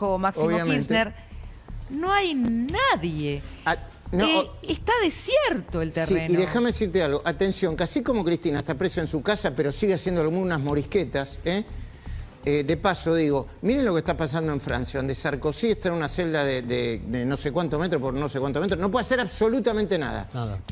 dijo Máximo Obviamente. Kirchner, no hay nadie. No, Está desierto el terreno. sí, y déjame decirte algo. Atención, que así como Cristina está presa en su casa, pero sigue haciendo algunas morisquetas, de paso digo, miren lo que está pasando en Francia, donde Sarkozy está en una celda de no sé cuántos metros por no sé cuántos metros, no puede hacer absolutamente nada.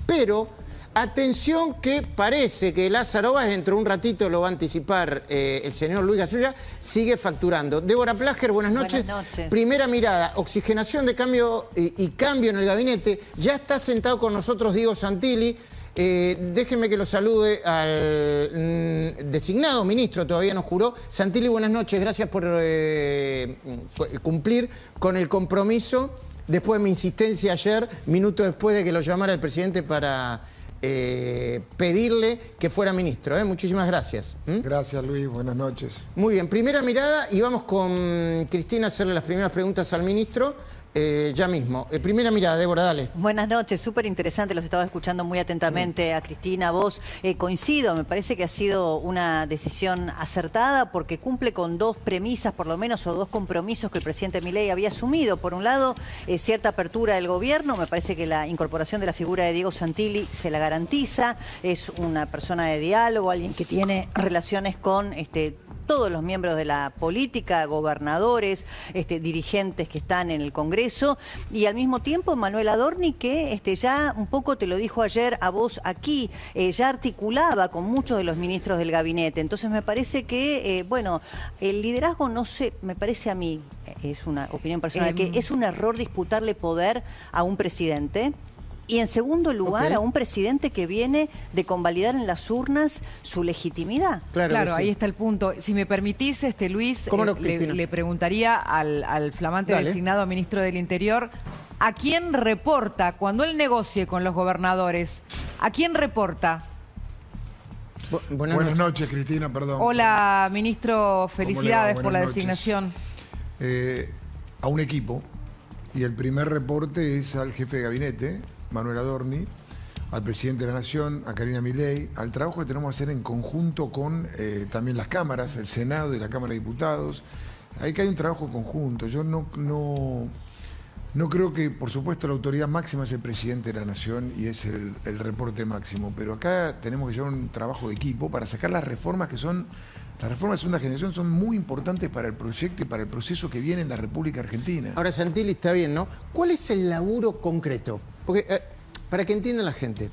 Pero, atención que parece que Lázaro Báez dentro de un ratito lo va a anticipar el señor Luis Gasulla, sigue facturando. Débora Plager, buenas noches. Buenas noches. Primera mirada, oxigenación de cambio y cambio en el gabinete. Ya está sentado con nosotros Diego Santilli. Déjeme que lo salude al designado ministro, todavía no juró. Santilli, buenas noches, gracias por cumplir con el compromiso. Después de mi insistencia ayer, minutos después de que lo llamara el presidente para pedirle que fuera ministro. Muchísimas gracias. Gracias, Luis, buenas noches. Muy bien, primera mirada y vamos con Cristina a hacerle las primeras preguntas al ministro. Ya mismo. Primera mirada, Débora, dale. Buenas noches, súper interesante, los estaba escuchando muy atentamente a Cristina, a vos. Coincido, me parece que ha sido una decisión acertada porque cumple con dos premisas, por lo menos, o dos compromisos que el presidente Milei había asumido. Por un lado, cierta apertura del gobierno, me parece que la incorporación de la figura de Diego Santilli se la garantiza, es una persona de diálogo, alguien que tiene relaciones con todos los miembros de la política, gobernadores, dirigentes que están en el Congreso, y al mismo tiempo Manuel Adorni, que ya un poco te lo dijo ayer a vos aquí, ya articulaba con muchos de los ministros del gabinete. Entonces me parece que, bueno, el liderazgo, no sé, me parece a mí, es una opinión personal, que es un error disputarle poder a un presidente. Y en segundo lugar, a un presidente que viene de convalidar en las urnas su legitimidad. Claro, sí. ahí está el punto. Si me permitís, Luis, ¿Cómo no, le preguntaría al flamante designado ministro del Interior, ¿a quién reporta cuando él negocie con los gobernadores? ¿A quién reporta? Buenas noches, Cristina, perdón. Hola, ministro, felicidades por la Buenas noches. designación. A un equipo, y el primer reporte es al jefe de gabinete, Manuel Adorni, al presidente de la Nación, a Karina Milei, al trabajo que tenemos que hacer en conjunto con también las cámaras, el Senado y la Cámara de Diputados. Ahí que hay un trabajo conjunto. Yo no creo que, por supuesto, la autoridad máxima es el presidente de la Nación y es el reporte máximo, pero acá tenemos que llevar un trabajo de equipo para sacar las reformas que son... Las reformas de segunda generación son muy importantes para el proyecto y para el proceso que viene en la República Argentina. Ahora, Santilli, está bien, ¿no? ¿Cuál es el laburo concreto? Porque, para que entienda la gente,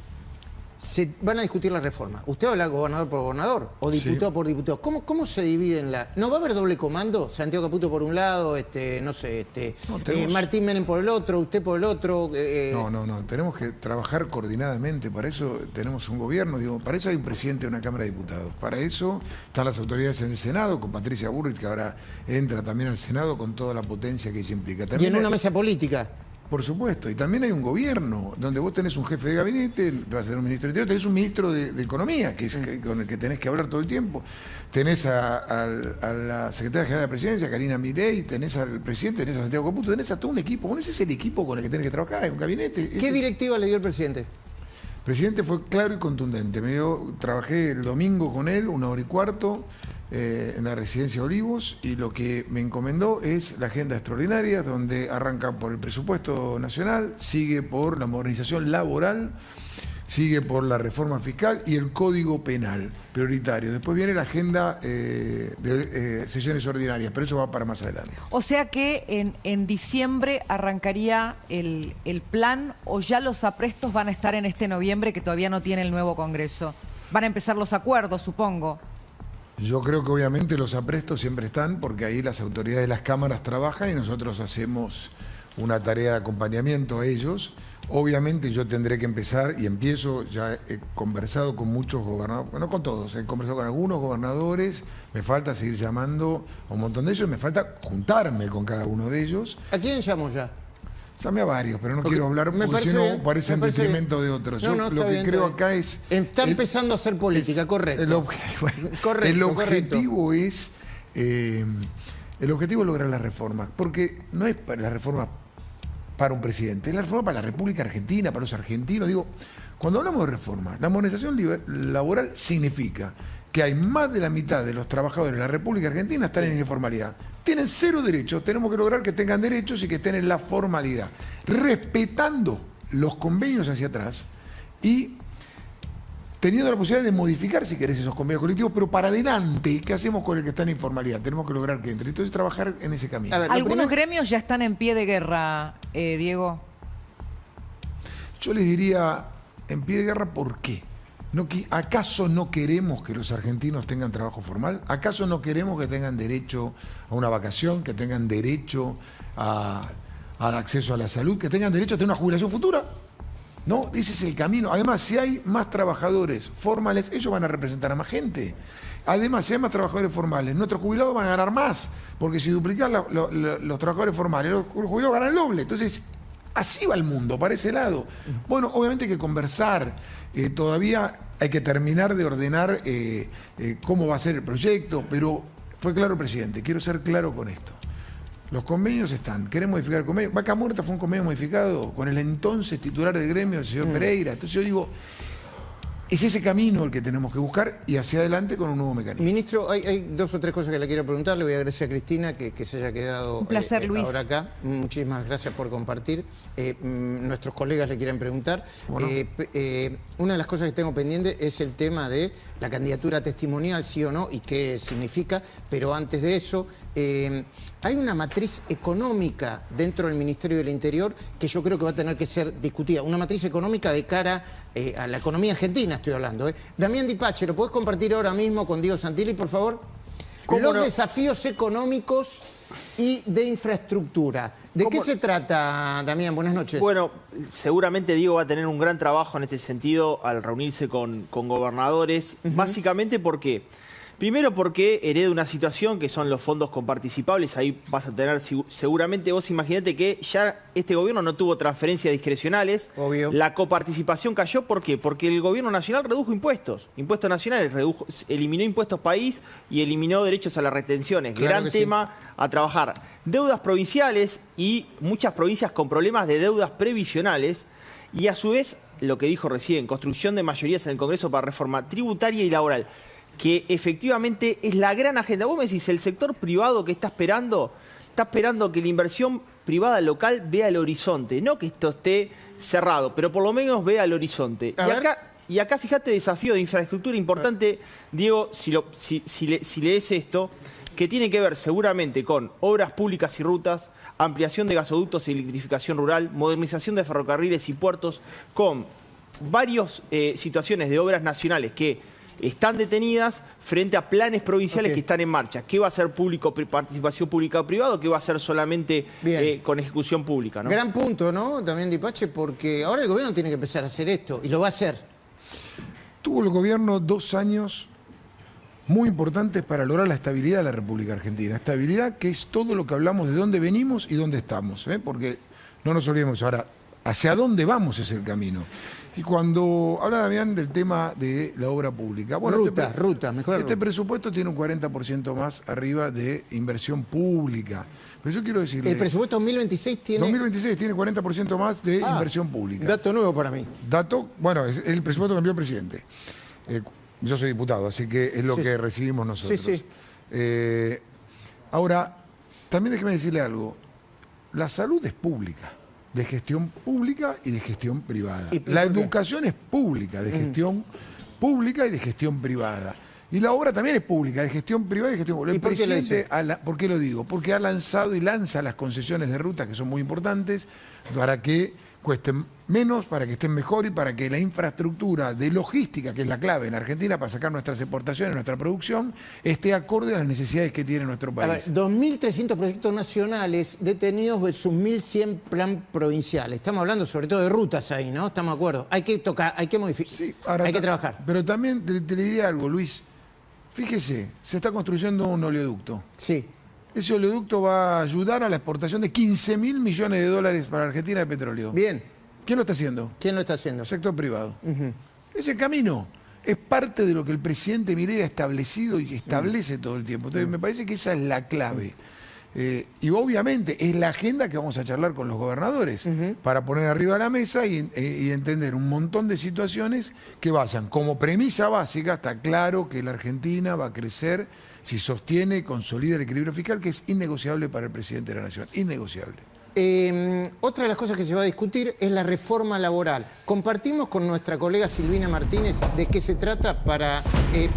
se van a discutir la reforma. ¿Usted habla gobernador por gobernador o diputado por diputado? ¿Cómo se dividen la...? ¿No va a haber doble comando? Santiago Caputo por un lado, no sé, Martín Menem por el otro, usted por el otro. No. Tenemos que trabajar coordinadamente. Para eso tenemos un gobierno, para eso hay un presidente de una Cámara de Diputados. Para eso están las autoridades en el Senado, con Patricia Bullrich, que ahora entra también al Senado con toda la potencia que ella implica. También y en una mesa política. Por supuesto, y también hay un gobierno donde vos tenés un jefe de gabinete, vas a ser un ministro de Interior, tenés un ministro de Economía, que es con el que tenés que hablar todo el tiempo, tenés a la secretaria general de la Presidencia, Karina Milei, tenés al presidente, tenés a Santiago Caputo, tenés a todo un equipo. Bueno, ese es el equipo con el que tenés que trabajar, hay un gabinete. ¿Qué directiva le dio el presidente? El presidente fue claro y contundente. Trabajé el domingo con él, 1h15, en la residencia Olivos, y lo que me encomendó es la agenda extraordinaria, donde arranca por el presupuesto nacional, sigue por la modernización laboral, sigue por la reforma fiscal y el código penal prioritario. Después viene la agenda de sesiones ordinarias, pero eso va para más adelante. O sea que en diciembre arrancaría el plan, o ya los aprestos van a estar en este noviembre que todavía no tiene el nuevo Congreso. Van a empezar los acuerdos, supongo. Yo creo que obviamente los aprestos siempre están, porque ahí las autoridades de las cámaras trabajan y nosotros hacemos una tarea de acompañamiento a ellos. Obviamente yo tendré que empezar, y empiezo, ya he conversado con muchos gobernadores, no con todos, he conversado con algunos gobernadores, me falta seguir llamando a un montón de ellos, me falta juntarme con cada uno de ellos. ¿A quién llamo ya? Llamé a varios, pero no quiero hablar porque si no parece en detrimento de otros. Yo lo que creo acá es... Está empezando a hacer política, correcto. El objetivo es lograr las reformas, porque no es para la reforma para un presidente, es la reforma para la República Argentina, para los argentinos. Digo, cuando hablamos de reforma, la modernización laboral significa que hay más de la mitad de los trabajadores de la República Argentina están en informalidad. Tienen 0 derechos, tenemos que lograr que tengan derechos y que estén en la formalidad, respetando los convenios hacia atrás y teniendo la posibilidad de modificar, si querés, esos convenios colectivos, pero para adelante, ¿qué hacemos con el que está en informalidad? Tenemos que lograr que entre. Entonces, trabajar en ese camino. A ver, Algunos gremios ya están en pie de guerra, Diego. Yo les diría, en pie de guerra, ¿por qué? ¿Acaso no queremos que los argentinos tengan trabajo formal? ¿Acaso no queremos que tengan derecho a una vacación, que tengan derecho al acceso a la salud, que tengan derecho a tener una jubilación futura? No, ese es el camino. Además, si hay más trabajadores formales, ellos van a representar a más gente. Además, si hay más trabajadores formales, nuestros jubilados van a ganar más, porque si duplican los trabajadores formales, los jubilados ganan el doble. Entonces, así va el mundo, para ese lado. Bueno, obviamente hay que conversar, todavía hay que terminar de ordenar cómo va a ser el proyecto, pero fue claro el presidente, quiero ser claro con esto. Los convenios están, queremos modificar el convenio. Vaca Muerta fue un convenio modificado con el entonces titular del gremio, el señor Pereira. Entonces yo digo, es ese camino el que tenemos que buscar y hacia adelante con un nuevo mecanismo. Ministro, hay 2 o 3 cosas que le quiero preguntar. Le voy a agradecer a Cristina que se haya quedado Un placer, Luis. ahora acá. Muchísimas gracias por compartir. Nuestros colegas le quieren preguntar. Bueno. Una de las cosas que tengo pendiente es el tema de la candidatura testimonial, sí o no, y qué significa. Pero antes de eso, hay una matriz económica dentro del Ministerio del Interior que yo creo que va a tener que ser discutida. Una matriz económica de cara a la economía argentina, estoy hablando. Damián Di Pace, ¿lo podés compartir ahora mismo con Diego Santilli, por favor? Los desafíos económicos y de infraestructura. ¿De qué se trata, Damián? Buenas noches. Bueno, seguramente Diego va a tener un gran trabajo en este sentido al reunirse con gobernadores, básicamente porque... Primero porque hereda una situación que son los fondos comparticipables, ahí vas a tener seguramente, vos imaginate que ya este gobierno no tuvo transferencias discrecionales. Obvio. La coparticipación cayó, ¿por qué? Porque el gobierno nacional redujo impuestos nacionales, eliminó impuestos país y eliminó derechos a las retenciones. Claro Gran tema a trabajar. Deudas provinciales y muchas provincias con problemas de deudas previsionales y a su vez, lo que dijo recién, construcción de mayorías en el Congreso para reforma tributaria y laboral, que efectivamente es la gran agenda. Vos me decís, el sector privado que está esperando que la inversión privada local vea el horizonte, no que esto esté cerrado, pero por lo menos vea el horizonte. Y acá, fíjate, desafío de infraestructura importante, Diego, si lees esto, que tiene que ver seguramente con obras públicas y rutas, ampliación de gasoductos y electrificación rural, modernización de ferrocarriles y puertos, con varias situaciones de obras nacionales que están detenidas frente a planes provinciales que están en marcha. ¿Qué va a ser participación pública o privada? ¿Qué va a ser solamente con ejecución pública? ¿No? Gran punto, ¿no? También Di Pace, porque ahora el gobierno tiene que empezar a hacer esto, y lo va a hacer. Tuvo el gobierno 2 años muy importantes para lograr la estabilidad de la República Argentina. Estabilidad que es todo lo que hablamos de dónde venimos y dónde estamos, porque no nos olvidemos ahora, hacia dónde vamos es el camino. Y cuando habla Damián del tema de la obra pública... Bueno, este presupuesto tiene un 40% más arriba de inversión pública. Pero yo quiero decirle... El presupuesto 2026 tiene... 2026 tiene 40% más de inversión pública. Dato nuevo para mí. Bueno, es el presupuesto que envió el presidente. Yo soy diputado, así que es lo que recibimos nosotros. Ahora, también déjeme decirle algo. La salud es pública, de gestión pública y de gestión privada. La educación es pública, de gestión pública y de gestión privada. Y la obra también es pública, de gestión privada y de gestión pública. El presidente, ¿por qué lo digo? Porque ha lanzado y lanza las concesiones de ruta, que son muy importantes, para que cuesten menos, para que estén mejor y para que la infraestructura de logística, que es la clave en Argentina para sacar nuestras exportaciones, nuestra producción, esté acorde a las necesidades que tiene nuestro país. A ver, 2.300 proyectos nacionales detenidos versus 1.100 plan provinciales. Estamos hablando sobre todo de rutas ahí, ¿no? Estamos de acuerdo. Hay que tocar, hay que modificar, hay que trabajar. Pero también te le diría algo, Luis. Fíjese, se está construyendo un oleoducto. Sí. Ese oleoducto va a ayudar a la exportación de 15.000 millones de dólares para Argentina de petróleo. Bien. ¿Quién lo está haciendo? ¿Quién lo está haciendo? Sector privado. Ese camino es parte de lo que el presidente Milei ha establecido y establece todo el tiempo. Entonces me parece que esa es la clave. Y obviamente es la agenda que vamos a charlar con los gobernadores para poner arriba de la mesa y entender un montón de situaciones que vayan. Como premisa básica, está claro que la Argentina va a crecer si sostiene y consolida el equilibrio fiscal, que es innegociable para el presidente de la Nación. Innegociable. Otra de las cosas que se va a discutir es la reforma laboral. Compartimos con nuestra colega Silvina Martínez de qué se trata para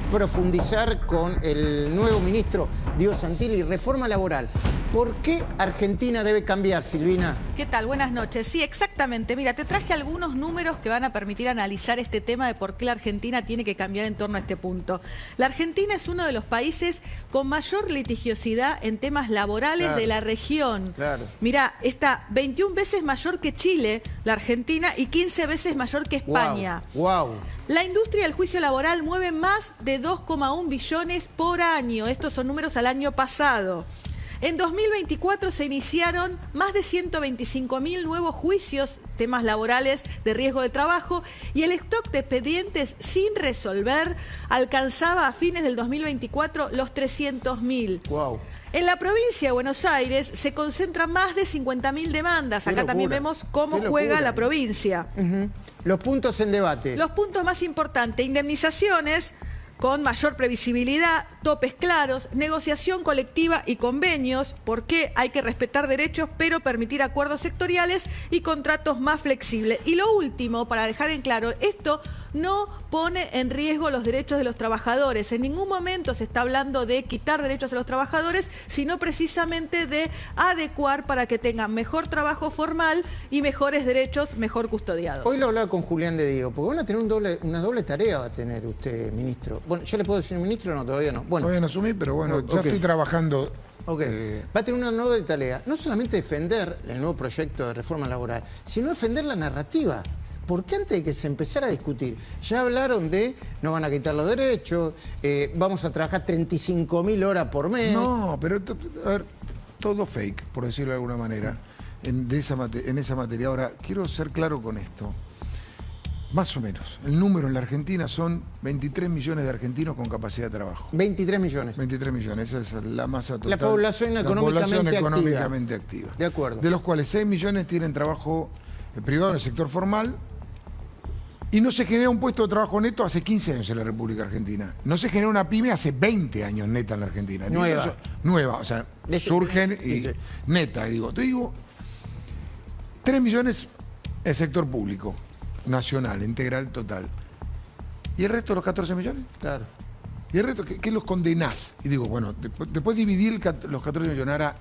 profundizar con el nuevo ministro Diego Santilli. Reforma laboral. ¿Por qué Argentina debe cambiar, Silvina? ¿Qué tal? Buenas noches. Sí, exactamente. Mira, te traje algunos números que van a permitir analizar este tema de por qué la Argentina tiene que cambiar en torno a este punto. La Argentina es uno de los países con mayor litigiosidad en temas laborales de la región. Claro. Mira, está 21 veces mayor que Chile, la Argentina, y 15 veces mayor que España. Wow. La industria del juicio laboral mueve más de 2,1 billones por año. Estos son números al año pasado. En 2024 se iniciaron más de 125.000 nuevos juicios, temas laborales de riesgo de trabajo, y el stock de expedientes sin resolver alcanzaba a fines del 2024 los 300.000. Wow. En la provincia de Buenos Aires se concentran más de 50.000 demandas. Acá también vemos cómo juega la provincia. Los puntos en debate. Los puntos más importantes: indemnizaciones con mayor previsibilidad, topes claros, negociación colectiva y convenios, porque hay que respetar derechos pero permitir acuerdos sectoriales y contratos más flexibles. Y lo último, para dejar en claro, esto no pone en riesgo los derechos de los trabajadores. En ningún momento se está hablando de quitar derechos a los trabajadores, sino precisamente de adecuar para que tengan mejor trabajo formal y mejores derechos mejor custodiados. Hoy lo hablaba con Julián de Diego, porque van a tener una doble tarea, va a tener usted, ministro. Bueno, ¿ya le puedo decir ministro o no? Todavía no. Bueno, Todavía no asumí, pero bueno, ya estoy trabajando. Ok. Va a tener una nueva tarea, no solamente defender el nuevo proyecto de reforma laboral, sino defender la narrativa. Porque antes de que se empezara a discutir, ya hablaron de no van a quitar los derechos, vamos a trabajar 35.000 horas por mes. No, pero a ver, todo fake, por decirlo de alguna manera, en esa materia. Ahora, quiero ser claro con esto. Más o menos, el número en la Argentina son 23 millones de argentinos con capacidad de trabajo. 23 millones. 23 millones, esa es la masa total. La población económicamente activa. De acuerdo. De los cuales 6 millones tienen trabajo privado en el sector formal. Y no se genera un puesto de trabajo neto hace 15 años en la República Argentina. No se genera una pyme hace 20 años neta en la Argentina. Nueva, o sea, surgen y neta. Te digo, 3 millones el sector público, nacional, integral, total. ¿Y el resto de los 14 millones? Claro. ¿Y el resto qué los condenás? Y digo, bueno, después dividir los 14 millones. Ahora,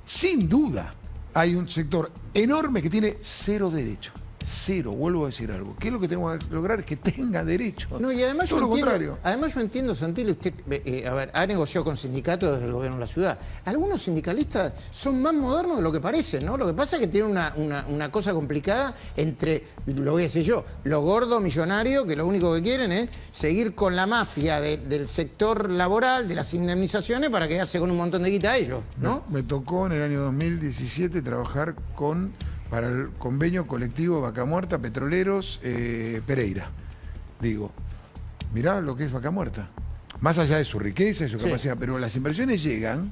sin duda, hay un sector enorme que tiene cero derechos. Cero, vuelvo a decir algo. ¿Qué es lo que tenemos que lograr? Es que tenga derecho. No, y además todo lo contrario. Además yo entiendo, Santilli, usted ha negociado con sindicatos desde el gobierno de la ciudad. Algunos sindicalistas son más modernos de lo que parecen, ¿no? Lo que pasa es que tienen una cosa complicada entre, lo voy a decir yo, los gordos millonarios que lo único que quieren es seguir con la mafia del sector laboral, de las indemnizaciones, para quedarse con un montón de guita a ellos, ¿no? Me tocó en el año 2017 trabajar para el convenio colectivo Vaca Muerta, Petroleros, Pereira. Digo, mirá lo que es Vaca Muerta. Más allá de su riqueza y su capacidad, pero las inversiones llegan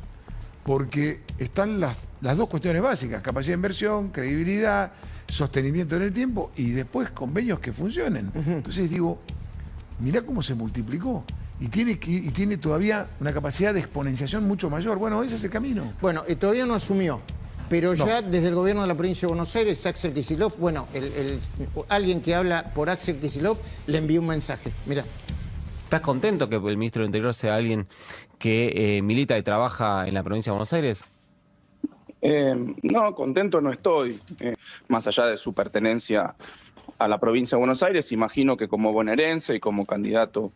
porque están las dos cuestiones básicas: capacidad de inversión, credibilidad, sostenimiento en el tiempo y después convenios que funcionen. Entonces digo, mirá cómo se multiplicó. Y tiene todavía una capacidad de exponenciación mucho mayor. Bueno, ese es el camino. Bueno, todavía no asumió. Pero ya desde el gobierno de la provincia de Buenos Aires, Axel Kicillof, bueno, alguien que habla por Axel Kicillof le envió un mensaje. Mirá. ¿Estás contento que el ministro del Interior sea alguien que milita y trabaja en la provincia de Buenos Aires? No, contento no estoy. Más allá de su pertenencia a la provincia de Buenos Aires, imagino que como bonaerense y como candidato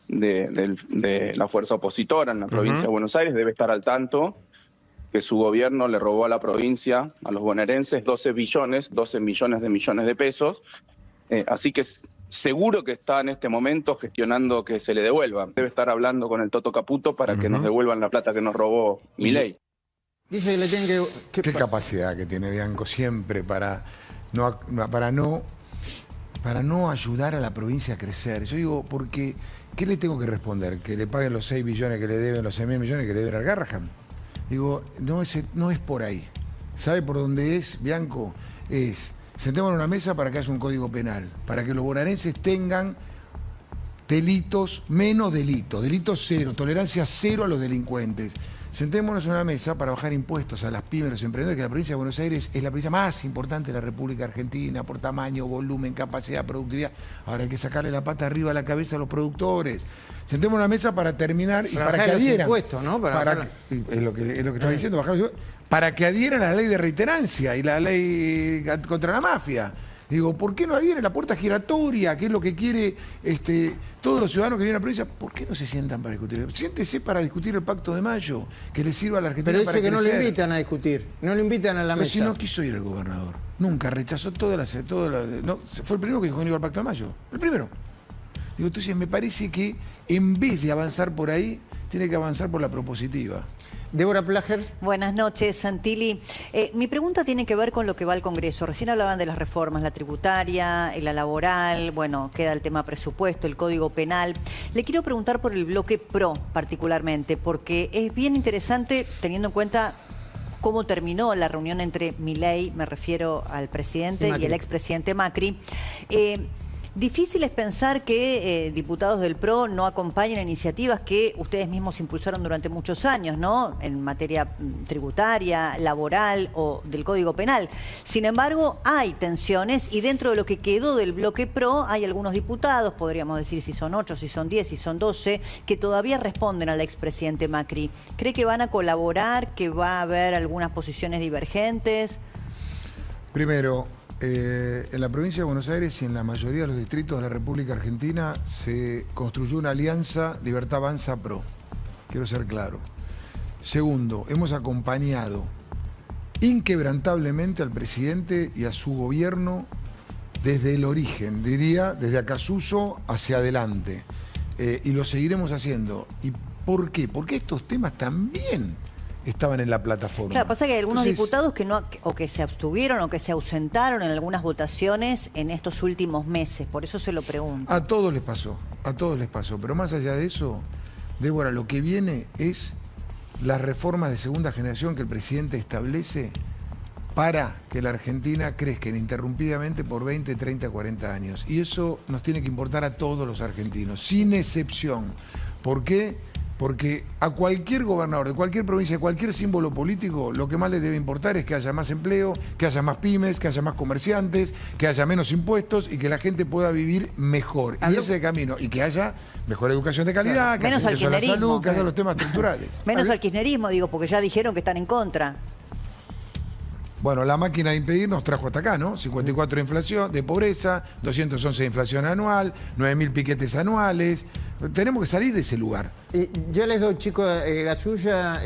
de la fuerza opositora en la provincia de Buenos Aires debe estar al tanto que su gobierno le robó a la provincia, a los bonaerenses, 12 millones de pesos. Así que seguro que está en este momento gestionando que se le devuelvan. Debe estar hablando con el Toto Caputo para que nos devuelvan la plata que nos robó Milei. Dice que le tienen que... ¿Qué capacidad que tiene Bianco siempre para no ayudar a la provincia a crecer? Yo digo, porque ¿qué le tengo que responder? ¿Que le paguen los 6 billones que le deben, los 6.000 millones que le deben al Garrahan? Digo, no es por ahí. ¿Sabe por dónde es, Bianco? Sentémonos en una mesa para que haya un código penal, para que los bonaerenses tengan delitos, menos delitos cero, tolerancia cero a los delincuentes. Sentémonos en una mesa para bajar impuestos a las pymes, a los emprendedores, que la provincia de Buenos Aires es la provincia más importante de la República Argentina por tamaño, volumen, capacidad, productividad. Ahora hay que sacarle la pata arriba a la cabeza a los productores. Sentémonos en una mesa para terminar y para que adhieran. Impuestos, ¿no? Es lo que estaba diciendo, bajar los impuestos, para que adhieran a la ley de reiterancia y la ley contra la mafia. Digo, ¿por qué no adhiere la puerta giratoria, que es lo que quiere todos los ciudadanos que vienen a la provincia? ¿Por qué no se sientan para discutir? Siéntese para discutir el Pacto de Mayo, que le sirva a la Argentina pero para dice que crecer. no lo invitan a discutir, no lo invitan a la Pero mesa. si no quiso ir el gobernador, nunca, rechazó fue el primero que dijo que no iba al Pacto de Mayo, el primero. Digo, entonces me parece que en vez de avanzar por ahí, tiene que avanzar por la propositiva. Débora Plager. Buenas noches, Santilli. Mi pregunta tiene que ver con lo que va al Congreso. Recién hablaban de las reformas, la tributaria, la laboral, bueno, queda el tema presupuesto, el Código Penal. Le quiero preguntar por el bloque PRO particularmente, porque es bien interesante teniendo en cuenta cómo terminó la reunión entre Milei, me refiero al presidente y el expresidente Macri. Difícil es pensar que diputados del PRO no acompañen iniciativas que ustedes mismos impulsaron durante muchos años, ¿no? En materia tributaria, laboral o del Código Penal. Sin embargo, hay tensiones y dentro de lo que quedó del bloque PRO hay algunos diputados, podríamos decir si son 8, si son 10, si son 12, que todavía responden al expresidente Macri. ¿Cree que van a colaborar, que va a haber algunas posiciones divergentes? Primero, en la provincia de Buenos Aires y en la mayoría de los distritos de la República Argentina se construyó una alianza Libertad Avanza PRO. Quiero ser claro. Segundo, hemos acompañado inquebrantablemente al presidente y a su gobierno desde el origen, diría, desde Acasuso hacia adelante. Y lo seguiremos haciendo. ¿Y por qué? Porque estos temas también estaban en la plataforma. Claro, pasa que hay algunos diputados que no, o que se abstuvieron o que se ausentaron en algunas votaciones en estos últimos meses, por eso se lo pregunto. A todos les pasó, pero más allá de eso, Débora, lo que viene es las reformas de segunda generación que el presidente establece para que la Argentina crezca ininterrumpidamente por 20, 30, 40 años. Y eso nos tiene que importar a todos los argentinos, sin excepción. ¿Por qué? Porque a cualquier gobernador de cualquier provincia, de cualquier símbolo político, lo que más le debe importar es que haya más empleo, que haya más pymes, que haya más comerciantes, que haya menos impuestos y que la gente pueda vivir mejor. Y ese es el camino. Y que haya mejor educación de calidad, que haya acceso a la salud, que haya los temas estructurales. Menos al kirchnerismo, digo, porque ya dijeron que están en contra. Bueno, la máquina de impedir nos trajo hasta acá, ¿no? 54 de inflación, de pobreza, 211 de inflación anual, 9.000 piquetes anuales. Tenemos que salir de ese lugar. Ya les doy, chicos, Gasulla,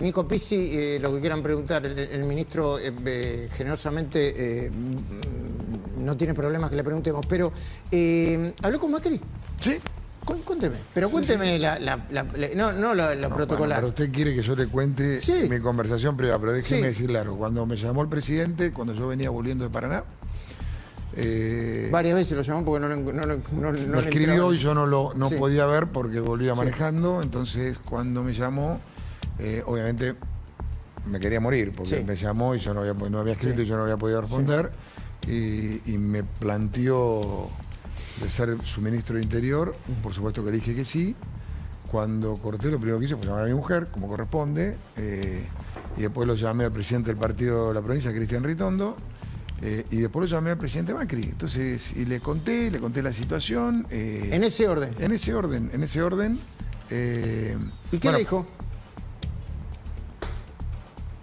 Nico Pizzi, lo que quieran preguntar. El ministro generosamente no tiene problemas que le preguntemos, pero ¿habló con Macri? Sí. Cuénteme, pero cuénteme no lo protocolar. Pero usted quiere que yo le cuente mi conversación privada, pero déjeme decirle algo. Cuando me llamó el presidente, cuando yo venía volviendo de Paraná, varias veces lo llamó porque no lo escribió y yo no podía ver porque volvía manejando. Entonces, cuando me llamó, obviamente me quería morir porque me llamó y yo no había escrito y yo no había podido responder. Y me planteó de ser su ministro de Interior, por supuesto que le dije que sí. Cuando corté, lo primero que hice fue llamar a mi mujer, como corresponde, y después lo llamé al presidente del partido de la provincia, Cristian Ritondo, y después lo llamé al presidente Macri. Entonces, y le conté la situación. ¿En ese orden? En ese orden. ¿Y qué le dijo?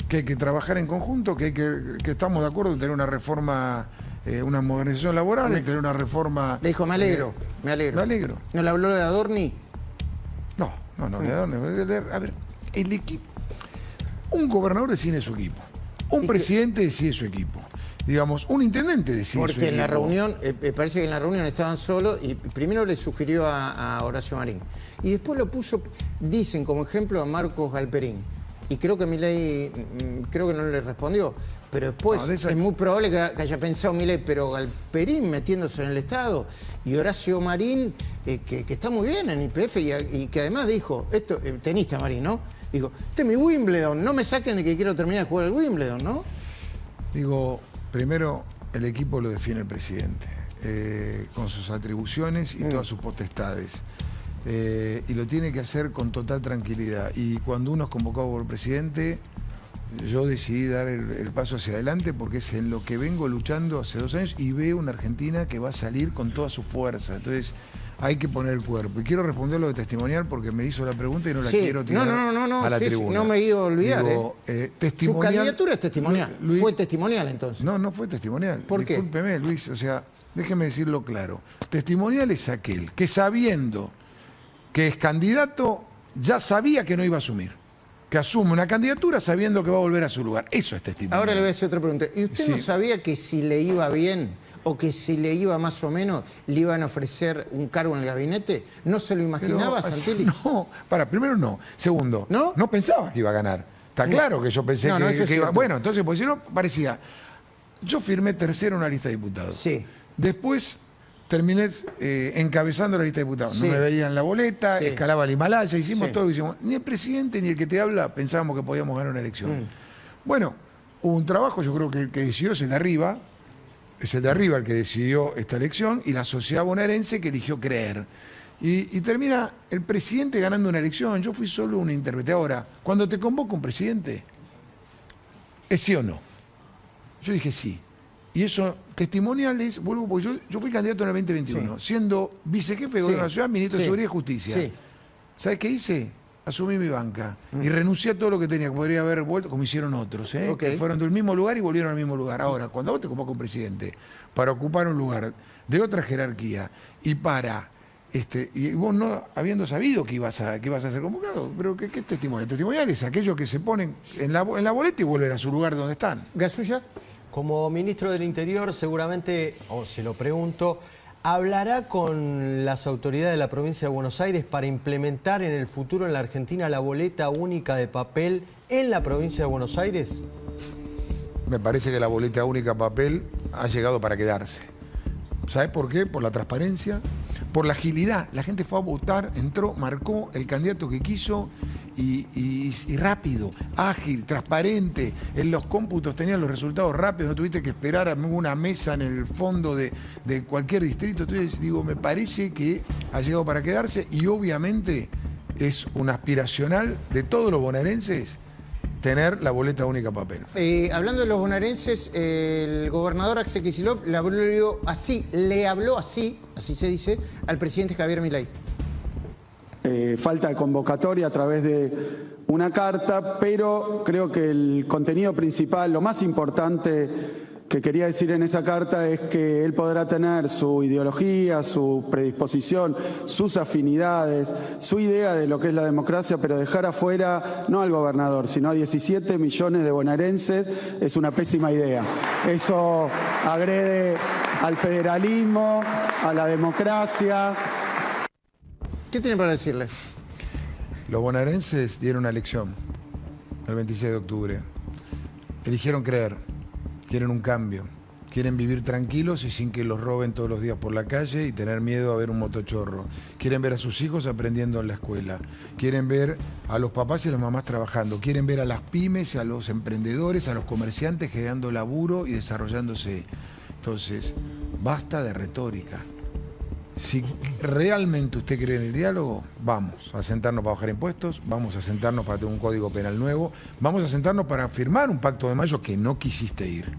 Que hay que trabajar en conjunto, que estamos de acuerdo en tener una reforma, una modernización laboral, en tener una reforma... Le dijo, me alegro. ¿No le habló de Adorni? No, de Adorni. A ver, el equipo... Un gobernador decide su equipo. Un presidente decide su equipo. Digamos, un intendente decide su equipo. Porque en la reunión, parece que en la reunión estaban solos y primero le sugirió a Horacio Marín. Y después lo puso, dicen como ejemplo, a Marcos Galperín. Y creo que Milei, creo que no le respondió. Pero después es muy probable que haya pensado Milei, pero Galperín metiéndose en el Estado y Horacio Marín, que está muy bien en YPF y que además dijo, esto, tenista Marín, ¿no? Dijo, este es mi Wimbledon, no me saquen de que quiero terminar de jugar el Wimbledon, ¿no? Digo, primero, el equipo lo define el presidente, con sus atribuciones y todas sus potestades. Y lo tiene que hacer con total tranquilidad. Y cuando uno es convocado por el presidente, yo decidí dar el paso hacia adelante porque es en lo que vengo luchando hace 2 años y veo una Argentina que va a salir con toda su fuerza. Entonces, hay que poner el cuerpo. Y quiero responder lo de testimonial porque me hizo la pregunta y no la quiero tirar a la tribuna. No me iba a olvidar. Digo, Su candidatura es testimonial. Luis, ¿Fue testimonial entonces? No fue testimonial. ¿Por qué? Discúlpeme, Luis. O sea, déjeme decirlo claro. Testimonial es aquel que sabiendo que es candidato ya sabía que no iba a asumir. Que asume una candidatura sabiendo que va a volver a su lugar. Eso es testimonial. Ahora le voy a hacer otra pregunta. ¿Y usted no sabía que si le iba bien o que si le iba más o menos le iban a ofrecer un cargo en el gabinete? ¿No se lo imaginaba, Santilli? No, primero no. Segundo, no pensaba que iba a ganar. Está claro que yo pensé que iba. Bueno, entonces, pues si no, parecía. Yo firmé tercero en una lista de diputados. Sí. Después terminé encabezando la lista de diputados. No me veían la boleta, escalaba el Himalaya, hicimos todo lo que hicimos. Ni el presidente ni el que te habla pensábamos que podíamos ganar una elección. Bueno, hubo un trabajo, yo creo que el que decidió es el de arriba. Es el de arriba el que decidió esta elección y la sociedad bonaerense que eligió creer. Y termina el presidente ganando una elección. Yo fui solo un intérprete. Ahora, cuando te convoca un presidente, ¿es sí o no? Yo dije sí. Y eso, testimoniales, vuelvo, porque yo fui candidato en el 2021, siendo vicejefe de gobierno de la ciudad, ministro de Seguridad y Justicia. ¿Sabes qué hice? Asumí mi banca y renuncié a todo lo que tenía, que podría haber vuelto, como hicieron otros, que fueron del mismo lugar y volvieron al mismo lugar. Ahora, cuando vos te convoca un presidente para ocupar un lugar de otra jerarquía y y vos no habiendo sabido que ibas a ser convocado, pero ¿qué testimonial? El testimonial es aquellos que se ponen en la boleta y vuelven a su lugar donde están. ¿Gasulla? Como ministro del Interior, seguramente, o se lo pregunto, ¿hablará con las autoridades de la provincia de Buenos Aires para implementar en el futuro en la Argentina la boleta única de papel en la provincia de Buenos Aires? Me parece que la boleta única de papel ha llegado para quedarse. ¿Sabes por qué? Por la transparencia, por la agilidad. La gente fue a votar, entró, marcó el candidato que quiso y rápido, ágil, transparente. En los cómputos tenían los resultados rápidos, no tuviste que esperar a una mesa en el fondo de cualquier distrito. Entonces, digo, me parece que ha llegado para quedarse y obviamente es un aspiracional de todos los bonaerenses tener la boleta única papel. Hablando de los bonaerenses, el gobernador Axel Kicillof le habló así se dice, al presidente Javier Milei. Falta de convocatoria a través de una carta, pero creo que el contenido principal, lo más importante que quería decir en esa carta es que él podrá tener su ideología, su predisposición, sus afinidades, su idea de lo que es la democracia, pero dejar afuera no al gobernador, sino a 17 millones de bonaerenses es una pésima idea. Eso agrede al federalismo, a la democracia. ¿Qué tiene para decirle? Los bonaerenses dieron una elección el 26 de octubre. Eligieron creer. Quieren un cambio, quieren vivir tranquilos y sin que los roben todos los días por la calle y tener miedo a ver un motochorro. Quieren ver a sus hijos aprendiendo en la escuela, quieren ver a los papás y a las mamás trabajando, quieren ver a las pymes, a los emprendedores, a los comerciantes generando laburo y desarrollándose. Entonces, basta de retórica. Si realmente usted cree en el diálogo, vamos a sentarnos para bajar impuestos, vamos a sentarnos para tener un código penal nuevo, vamos a sentarnos para firmar un pacto de mayo que no quisiste ir,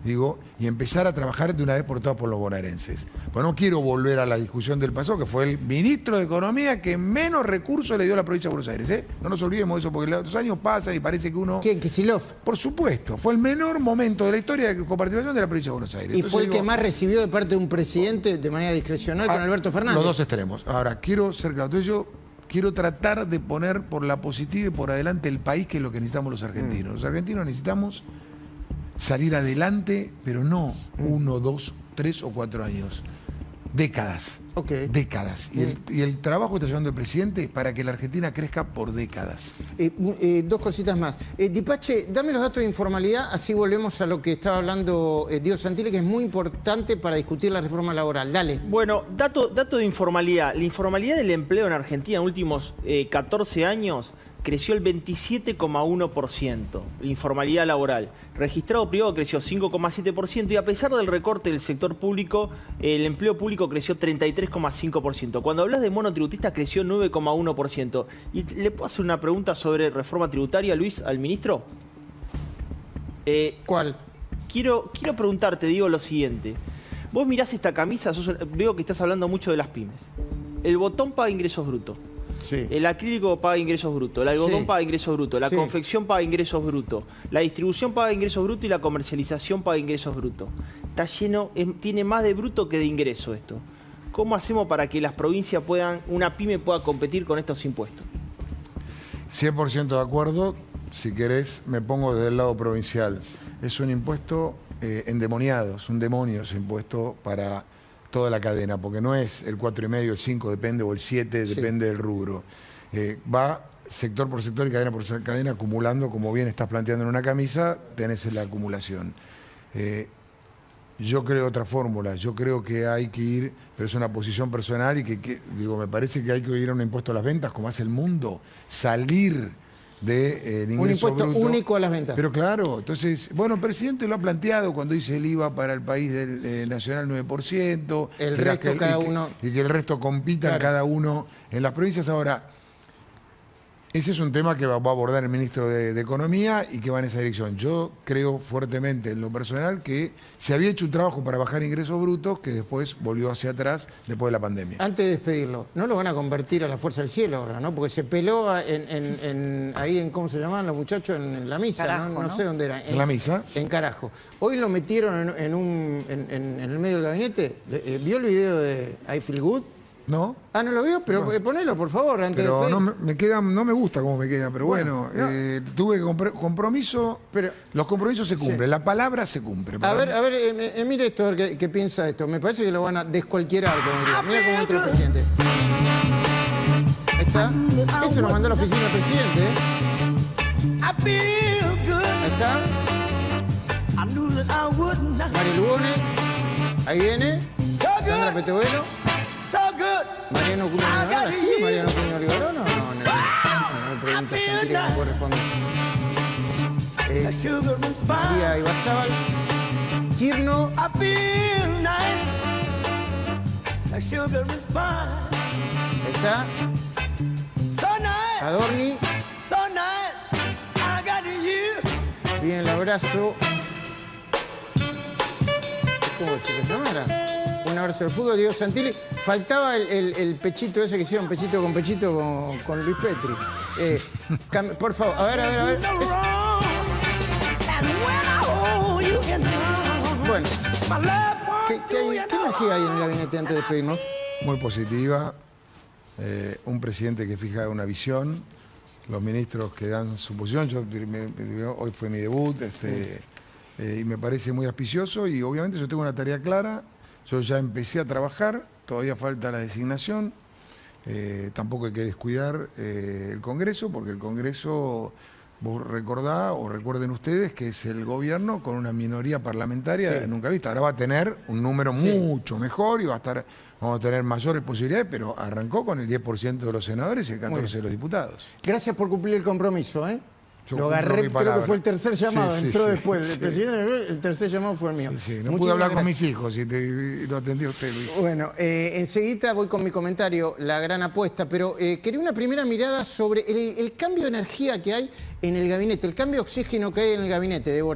digo, y empezar a trabajar de una vez por todas por los bonaerenses. Pues no quiero volver a la discusión del pasado, que fue el ministro de Economía que menos recursos le dio a la provincia de Buenos Aires. No nos olvidemos de eso, porque los años pasan y parece que uno... ¿Quién? ¿Kicillof? Por supuesto, fue el menor momento de la historia de coparticipación de la provincia de Buenos Aires. Y entonces, fue el que más recibió de parte de un presidente de manera discrecional con Alberto Fernández. Los dos extremos. Ahora, quiero ser claro. Entonces yo quiero tratar de poner por la positiva y por adelante el país, que es lo que necesitamos los argentinos. Los argentinos necesitamos salir adelante, pero no 1, 2, 3 o 4 años. décadas. Ok. Décadas. Y el trabajo que está llevando el presidente es para que la Argentina crezca por décadas. Dos cositas más. Dipache, dame los datos de informalidad, así volvemos a lo que estaba hablando Diego Santilli, que es muy importante para discutir la reforma laboral. Dale. Bueno, dato de informalidad. La informalidad del empleo en Argentina en los últimos 14 años creció el 27,1%, la informalidad laboral. Registrado privado creció 5,7% y a pesar del recorte del sector público, el empleo público creció 33,5%. Cuando hablas de monotributistas creció 9,1%. ¿Y le puedo hacer una pregunta sobre reforma tributaria, Luis, al ministro? ¿Cuál? Quiero preguntarte, digo, lo siguiente. Vos mirás esta camisa, veo que estás hablando mucho de las pymes. El botón paga ingresos brutos. Sí. El acrílico paga ingresos brutos, el algodón paga ingresos brutos, la confección paga ingresos brutos, la distribución paga ingresos brutos y la comercialización paga ingresos brutos. Está lleno, tiene más de bruto que de ingreso esto. ¿Cómo hacemos para que las provincias una pyme pueda competir con estos impuestos? 100% de acuerdo. Si querés, me pongo desde el lado provincial. Es un impuesto endemoniado, es un demonio ese impuesto para toda la cadena, porque no es el 4,5, el 5, depende, o el 7, depende del rubro. Va sector por sector y cadena por cadena acumulando, como bien estás planteando en una camisa, tenés la acumulación. Yo creo otra fórmula, yo creo que hay que ir, pero es una posición personal y digo, me parece que hay que ir a un impuesto a las ventas, como hace el mundo, salir del ingreso un impuesto bruto único a las ventas. Pero claro, entonces, bueno, el presidente lo ha planteado cuando dice el IVA para el país del nacional 9%. El resto cada uno. Y que el resto compitan cada uno en las provincias. Ahora, ese es un tema que va a abordar el ministro de Economía y que va en esa dirección. Yo creo fuertemente en lo personal que se había hecho un trabajo para bajar ingresos brutos que después volvió hacia atrás después de la pandemia. Antes de despedirlo, no lo van a convertir a la Fuerza del Cielo ahora, ¿no? Porque se peló ahí en ¿cómo se llamaban los muchachos? En la misa, Carajo, no sé dónde era. ¿En la misa? En Carajo. Hoy lo metieron en el medio del gabinete. ¿Vio el video de I Feel Good? ¿No? Ah, ¿no lo vio? Pero ponelo, por favor, antes pero de no me gusta cómo me queda, pero bueno, tuve compromiso, pero los compromisos se cumplen, la palabra se cumple. A ver, mire esto, a ver qué piensa de esto. Me parece que lo van a descualquierar, como diría. Mira cómo entra el presidente. Ahí está. Eso lo mandó a la oficina del presidente, Ahí está. Mario Lugones. Ahí viene. Sandra Petovelo. Mariano Cuña Olivarona, ¿sí? Mariano Cuña Olivarona, no me preguntas Santilli que no puedo responder. María Ibarzábal, Quirno, ahí está, Adorni, viene el abrazo, ¿cómo decir que se llama? Un abrazo del fútbol, Diego Santilli. Faltaba el pechito ese que hicieron, pechito con Luis Petri. Por favor, a ver. Bueno, ¿qué energía hay en el gabinete antes de despedirnos? Muy positiva. Un presidente que fija una visión. Los ministros que dan su posición. Hoy fue mi debut y me parece muy auspicioso y obviamente yo tengo una tarea clara. Yo ya empecé a trabajar, todavía falta la designación, tampoco hay que descuidar el Congreso, porque el Congreso, vos recordá o recuerden ustedes que es el gobierno con una minoría parlamentaria nunca vista. Ahora va a tener un número mucho mejor y vamos a tener mayores posibilidades, pero arrancó con el 10% de los senadores y el 14% de los diputados. Gracias por cumplir el compromiso, ¿eh? Yo lo agarré, creo que fue el tercer llamado, entró después. El presidente, el tercer llamado fue el mío. No pude hablar con mis hijos y lo atendió usted, Luis. Bueno, enseguida voy con mi comentario, la gran apuesta, pero quería una primera mirada sobre el cambio de energía que hay en el gabinete, el cambio de oxígeno que hay en el gabinete, Débora.